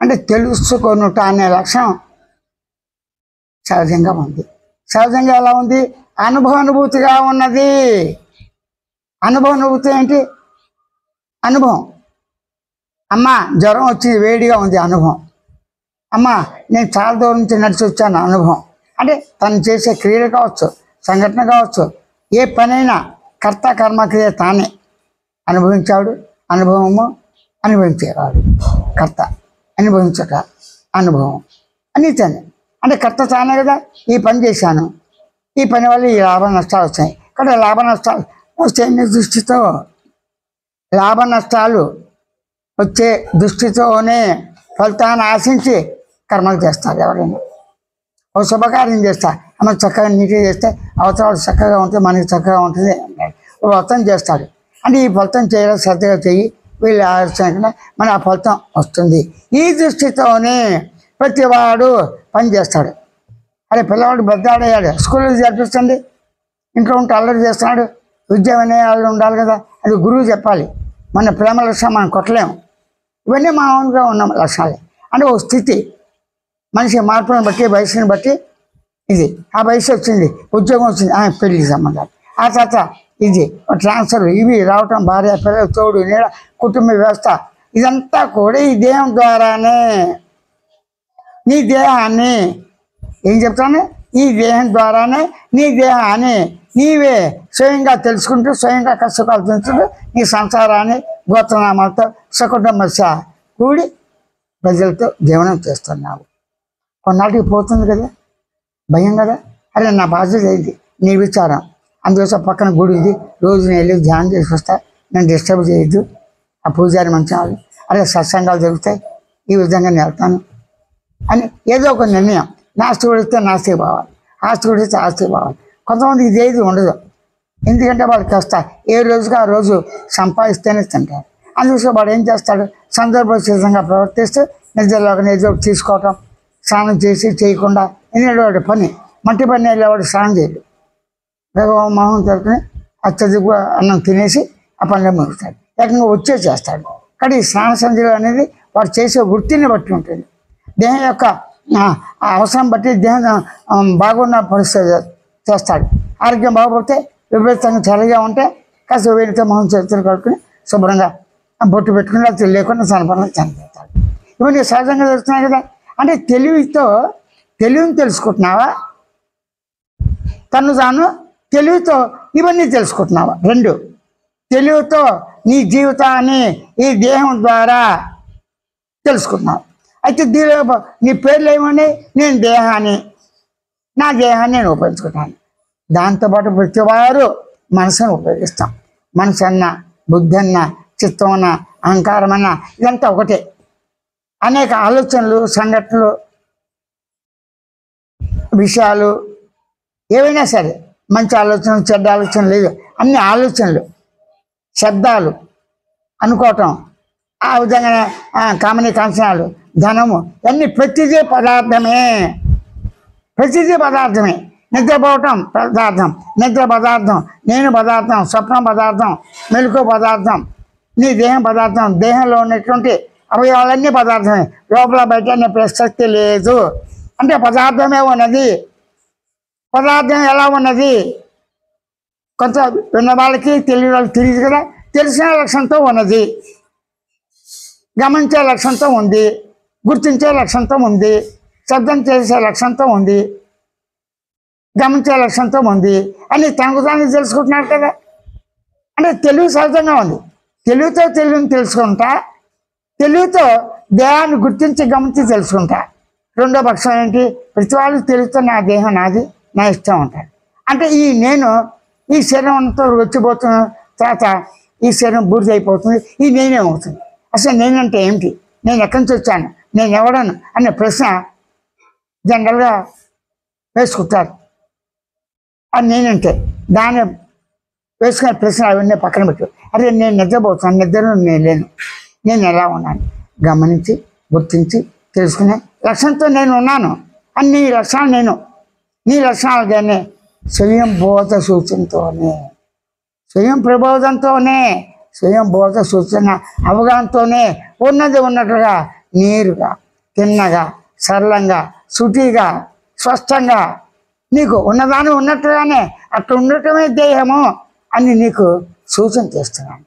అంటే తెలుసుకొనుట అనే లక్షణం సహజంగా ఉంది. సహజంగా ఎలా ఉంది? అనుభవానుభూతిగా ఉన్నది. అనుభవానుభూతి ఏంటి? అనుభవం. అమ్మ జ్వరం వచ్చి వేడిగా ఉంది, అనుభవం. అమ్మ నేను చాలా దూరం నుంచి నడిచి వచ్చాను, అనుభవం. అంటే తను చేసే క్రియలు కావచ్చు, సంఘటన కావచ్చు, ఏ పనైనా కర్త కర్మక్రియ తానే అనుభవించాడు. అనుభవము అనుభవించేవాడు కర్త, అనుభవించట అనుభవం అని తానే. అంటే కర్త తానే కదా. ఈ పని చేశాను, ఈ పని వల్ల ఈ లాభ నష్టాలు వచ్చాయి. ఇక్కడ లాభ నష్టాలు వచ్చే దృష్టితో, లాభ నష్టాలు వచ్చే దృష్టితోనే ఫలితాన్ని ఆశించి కర్మలు చేస్తారు. ఎవరైనా ఒక శుభకార్యం చేస్తారు, మనం చక్కగా నీట్గా చేస్తే అవతల చక్కగా ఉంటే మనకి చక్కగా ఉంటుంది అంటాడు. ఒక వ్రతం చేస్తాడు, అంటే ఈ ఫలితం చేయాలి, శ్రద్ధగా చెయ్యి, వీళ్ళు ఆలోచన మన ఆ ఫలితం వస్తుంది. ఈ దృష్టితోనే ప్రతివాడు పని చేస్తాడు. అరే పిల్లవాడు పెద్దాడయ్యాడు, స్కూల్లో జరిపిస్తుంది, ఇంట్లో ఉంటే అల్లరి చేస్తున్నాడు, విద్య అనే వాళ్ళు ఉండాలి కదా, అది గురువు చెప్పాలి. మన ప్రేమ లక్ష్యం మనం కొట్టలేము. ఇవన్నీ మామూలుగా ఉన్న లక్షణాలే. అంటే ఒక స్థితి, మనిషి మార్పులను బట్టి, వయసుని బట్టి ఇది. ఆ వయసు వచ్చింది, ఉద్యోగం వచ్చింది, పెళ్లి సంబంధాలు. ఆ తర్వాత ఇది ట్రాన్స్ఫర్, ఇవి రావటం, భార్య పిల్లలు, తోడు నీడ, కుటుంబ వ్యవస్థ, ఇదంతా కూడా ఈ దేహం ద్వారానే. నీ దేహాన్ని ఏం చెప్తాను? ఈ దేహం ద్వారానే నీ దేహాన్ని నీవే స్వయంగా తెలుసుకుంటూ, స్వయంగా కష్టకాలు తెలుసుకుంటూ నీ సంసారాన్ని గోత్రనామాలతో సకుటుంబస్య కూడి ప్రజలతో జీవనం చేస్తున్నావు. కొన్నాటికి పోతుంది కదా, భయం కదా. అరే నా బాధ్యత ఏంటి, నీ విచారం. అందుకోసం పక్కన గుడి ఇది, రోజు నేను వెళ్ళి ధ్యానం చేసి వస్తా, నేను డిస్టర్బ్ చేయొద్దు. ఆ పూజారి మంచి వాళ్ళు, అరే సత్సంగాలు జరుగుతాయి, ఈ విధంగా నేను వెళ్తాను అని ఏదో ఒక నిర్ణయం. నాస్తి కొడితే నాస్తి పోవాలి, ఆస్తి కొడితే ఆస్తి పోవాలి. కొంతమంది ఇదేది ఉండదు, ఎందుకంటే వాళ్ళు కష్ట ఏ రోజుగా ఆ రోజు సంపాదిస్తేనే తింటారు. అందుకోసం వాడు ఏం చేస్తాడు? సందర్భోచితంగా ప్రవర్తిస్తూ నిద్రలోకి నిద్ర తీసుకోవటం, స్నానం చేసి చేయకుండా వెళ్ళేవాడు పని. మట్టి పని వెళ్ళేవాడు స్నానం చేయడు, మొహం తరపుని అత్యధిక అన్నం తినేసి ఆ పనిలో ముగుతాడు, ఏకంగా వచ్చే చేస్తాడు. కానీ ఈ స్నాన సంధ్యలు అనేది వాడు చేసే వృత్తిని బట్టి ఉంటుంది. దేహం యొక్క అవసరం బట్టి దేహం బాగున్న పరిస్థితి చేస్తాడు. ఆరోగ్యం బాగోపోతే, విపరీతంగా చలిగా ఉంటే కాస్త వేడితో మొహం చేతులు కడుక్కుని శుభ్రంగా బొట్టు పెట్టుకుని అది లేకుండా చనిపోవడం చనిపోతాడు. ఇవన్నీ సహజంగా తెలుస్తున్నాయి కదా. అంటే తెలివిని తెలుసుకుంటున్నావా? తను తాను తెలివితో ఇవన్నీ తెలుసుకుంటున్నావా? రెండు. తెలివితో నీ జీవితాన్ని ఈ దేహం ద్వారా తెలుసుకుంటున్నావు. అయితే దీనిలో నీ పేర్లు ఏమని? నేను దేహాన్ని, నా దేహాన్ని నేను ఉపయోగించుకుంటాను. దాంతోపాటు ప్రతివారు మనసును ఉపయోగిస్తాం. మనసు అన్న, బుద్ధి అన్న, చిత్తం అన్న, అహంకారం అన్న, ఇదంతా ఒకటే. అనేక ఆలోచనలు, సంఘటనలు, విషయాలు ఏవైనా సరే, మంచి ఆలోచనలు, చెడ్డ ఆలోచన లేదు, అన్ని ఆలోచనలు, శబ్దాలు అనుకోవటం, ఆ విధంగానే కామనీ కాంచనాలు, ధనము, అన్నీ ప్రతిదీ పదార్థమే. ప్రతిదీ పదార్థమే. నిద్రపోవటం పదార్థం, నిద్ర పదార్థం, నేను పదార్థం, స్వప్నం పదార్థం, మెలకు పదార్థం, నీ దేహం పదార్థం. దేహంలో ఉన్నటువంటి అవయవాలన్నీ పదార్థమే, లోపల బయట అనే ప్రసక్తి లేదు. అంటే పదార్థమే ఉన్నది. పదార్థం ఎలా ఉన్నది? కొంత విన్న వాళ్ళకి తెలియని వాళ్ళకి తెలియదు కదా. తెలిసిన లక్ష్యంతో ఉన్నది, గమనించే లక్ష్యంతో ఉంది, గుర్తించే లక్ష్యంతో ఉంది, శబ్దం చేసే లక్ష్యంతో ఉంది, గమనించే లక్ష్యంతో ఉంది అని తనకు తాను తెలుసుకుంటున్నాడు కదా. అంటే తెలివి సహజంగా ఉంది. తెలివితో తెలివిని తెలుసుకుంటా, తెలివితో దేహాన్ని గుర్తించి గమనించి తెలుసుకుంటా. రెండో పక్షం ఏంటి? ప్రతి వాళ్ళు తెలివితో నా దేహం నాది, నా ఇష్టం ఉంటాడు. అంటే ఈ నేను ఈ శరీరంతో వచ్చిపోతున్న తర్వాత ఈ శరీరం బూడిద అయిపోతుంది, ఈ నేనేమవుతుంది? అసలు నేనంటే ఏమిటి? నేను ఎక్కడి నుంచి వచ్చాను? నేను ఎవడను అనే ప్రశ్న జనరల్గా వేసుకుంటారు. అది నేనంటే దాన్ని వేసుకునే ప్రశ్న అవన్నీ పక్కన పెట్టు. అరే నేను నిద్రపోతున్నాను, నిద్రలో నేను లేను, నేను ఎలా ఉన్నాను గమనించి గుర్తించి తెలుసుకునే లక్ష్యంతో నేను ఉన్నాను. అన్ని లక్షణాలు నేను, నీ లక్షణాలు కానీ స్వయం బోధ సూచనతోనే, స్వయం ప్రబోధంతోనే, స్వయం బోధ సూచన అవగాహనతోనే ఉన్నది ఉన్నట్లుగా నేరుగా తిన్నగా, సరళంగా, శుచిగా, స్పష్టంగా నీకు ఉన్నదాన్ని ఉన్నట్టుగానే అట్లా ఉండటమే ధ్యేయము అని నీకు సూచన చేస్తున్నాను.